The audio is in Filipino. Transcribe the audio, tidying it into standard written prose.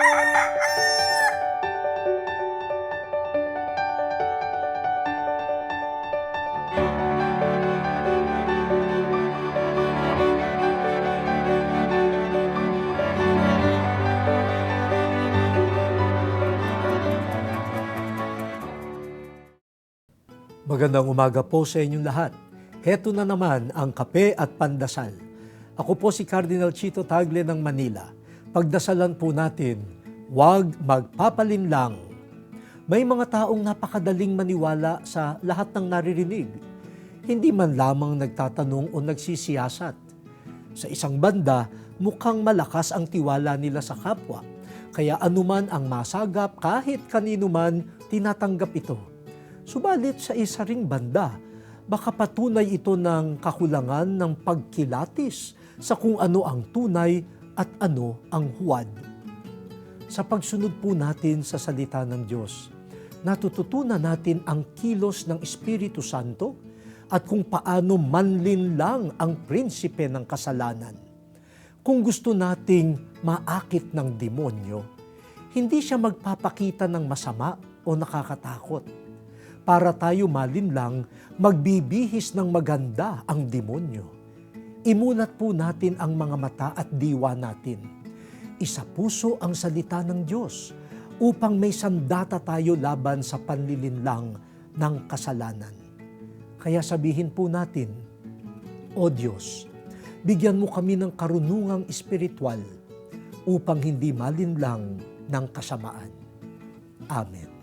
Magandang umaga po sa inyong lahat. Heto na naman ang kape at pandasal. Ako po si Cardinal Chito Tagle ng Manila. Pagdasalan po natin, huwag magpapalinlang. May mga taong napakadaling maniwala sa lahat ng naririnig. Hindi man lamang nagtatanong o nagsisiyasat. Sa isang banda, mukhang malakas ang tiwala nila sa kapwa. Kaya anuman ang masagap, kahit kanino man, tinatanggap ito. Subalit sa isa ring banda, baka patunay ito ng kakulangan ng pagkilatis sa kung ano ang tunay at ano ang huwad. Sa pagsunod po natin sa salita ng Diyos, natututunan natin ang kilos ng Espiritu Santo at kung paano manlinlang ang prinsipe ng kasalanan. Kung gusto nating maakit ng demonyo, hindi siya magpapakita ng masama o nakakatakot. Para tayo malinlang, magbibihis ng maganda ang demonyo. Imulat po natin ang mga mata at diwa natin. Isapuso ang salita ng Diyos upang may sandata tayo laban sa panlilinlang ng kasalanan. Kaya sabihin po natin, O Diyos, bigyan mo kami ng karunungang espiritual upang hindi malinlang ng kasamaan. Amen.